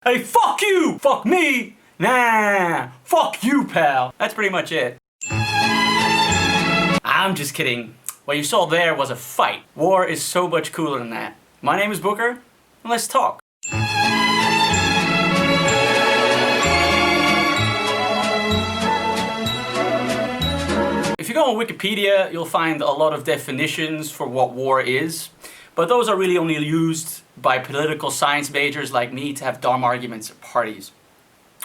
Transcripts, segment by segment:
Hey, fuck you! Fuck me! Nah, fuck you, pal. That's pretty much it. I'm just kidding. What you saw there was a fight. War is so much cooler than that. My name is Booker, and let's talk. If you go on Wikipedia, you'll find a lot of definitions for what war is, but those are really only used by political science majors like me to have dumb arguments at parties.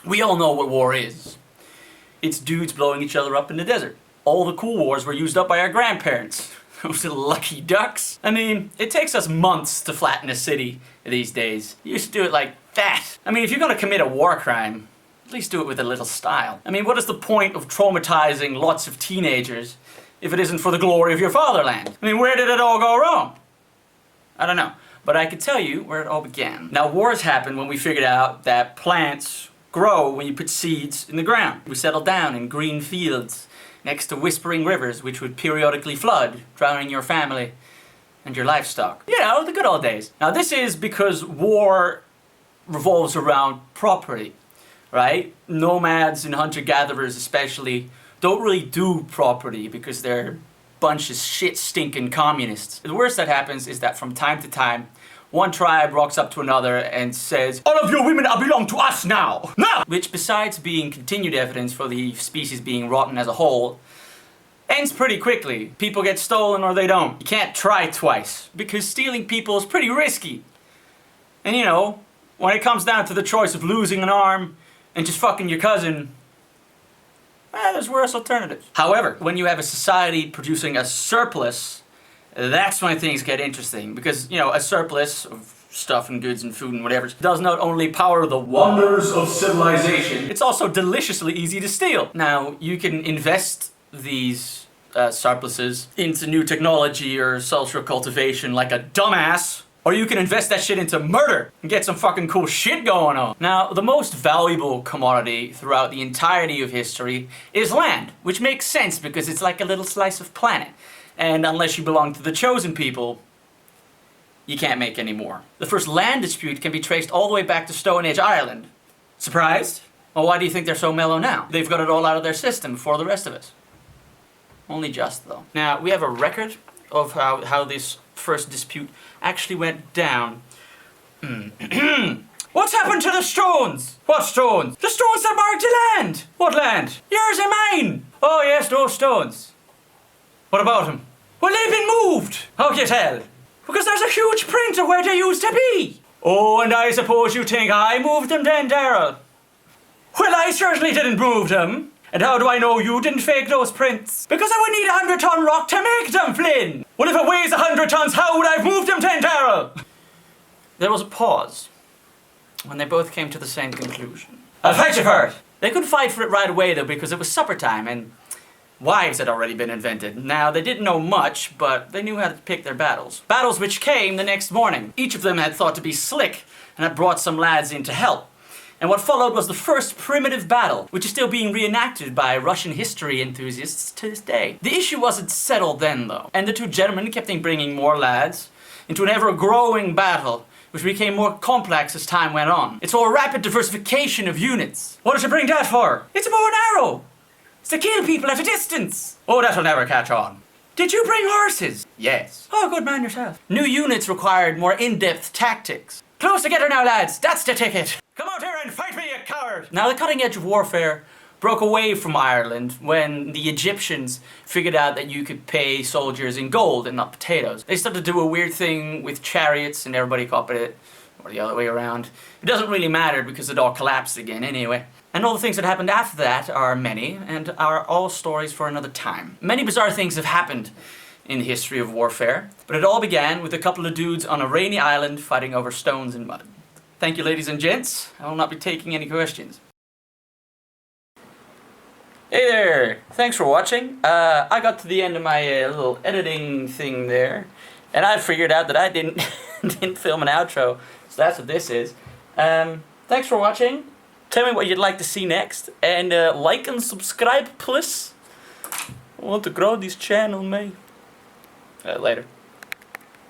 We all know what war is. It's dudes blowing each other up in the desert. All the cool wars were used up by our grandparents. Those lucky ducks. I mean, it takes us months to flatten a city these days. You used to do it like that. I mean, if you're gonna commit a war crime, at least do it with a little style. I mean, what is the point of traumatizing lots of teenagers if it isn't for the glory of your fatherland? I mean, where did it all go wrong? I don't know, but I can tell you where it all began. Now, wars happened when we figured out that plants grow when you put seeds in the ground. We settled down in green fields next to whispering rivers which would periodically flood, drowning your family and your livestock. You know, the good old days. Now, this is because war revolves around property. Right? Nomads and hunter-gatherers especially don't really do property because they're a bunch of shit-stinking communists. The worst that happens is that from time to time, one tribe rocks up to another and says, "All of your women belong to us now! Now!" Which, besides being continued evidence for the species being rotten as a whole, ends pretty quickly. People get stolen or they don't. You can't try twice, because stealing people is pretty risky. And you know, when it comes down to the choice of losing an arm and just fucking your cousin, there's worse alternatives. However, when you have a society producing a surplus, that's when things get interesting. Because, you know, a surplus of stuff and goods and food and whatever does not only power the wonders of civilization, it's also deliciously easy to steal. Now, you can invest these surpluses into new technology or social cultivation like a dumbass, or you can invest that shit into murder and get some fucking cool shit going on. Now, the most valuable commodity throughout the entirety of history is land, which makes sense because it's like a little slice of planet. And unless you belong to the chosen people, you can't make any more. The first land dispute can be traced all the way back to Stone Age Ireland. Surprised? Well, why do you think they're so mellow now? They've got it all out of their system before the rest of us. Only just, though. Now, we have a record of how this first dispute actually went down. What's happened to the stones? What stones? The stones that marked the land! What land? Yours and mine! Oh yes, those stones. What about them? Well, they've been moved! How can you tell? Because there's a huge print of where they used to be! Oh, and I suppose you think I moved them then, Daryl? Well, I certainly didn't move them. And how do I know you didn't fake those prints? Because I would need 100-ton rock to make them, Flynn! Well, if it weighs 100 tons, how would I have moved them then, Daryl? There was a pause when they both came to the same conclusion. I'll fight you for it! They couldn't fight for it right away, though, because it was supper time, and wives had already been invented. Now, they didn't know much, but they knew how to pick their battles. Battles which came the next morning. Each of them had thought to be slick, and had brought some lads in to help. And what followed was the first primitive battle, which is still being reenacted by Russian history enthusiasts to this day. The issue wasn't settled then, though, and the two gentlemen kept on bringing more lads into an ever-growing battle, which became more complex as time went on. It's all a rapid diversification of units. What did you bring that for? It's a bow and arrow! It's to kill people at a distance! Oh, that'll never catch on. Did you bring horses? Yes. Oh, good man yourself. New units required more in-depth tactics. Close together now, lads. That's the ticket. Come out here and fight me, you coward! Now, the cutting edge of warfare broke away from Ireland when the Egyptians figured out that you could pay soldiers in gold and not potatoes. They started to do a weird thing with chariots and everybody copied it, or the other way around. It doesn't really matter because it all collapsed again anyway. And all the things that happened after that are many, and are all stories for another time. Many bizarre things have happened in the history of warfare, but it all began with a couple of dudes on a rainy island fighting over stones and mud. Thank you, ladies and gents. I will not be taking any questions. Hey there! Thanks for watching. I got to the end of my little editing thing there, and I figured out that I didn't film an outro, so that's what this is. Thanks for watching. Tell me what you'd like to see next, and like and subscribe, please. I want to grow this channel, mate. Later.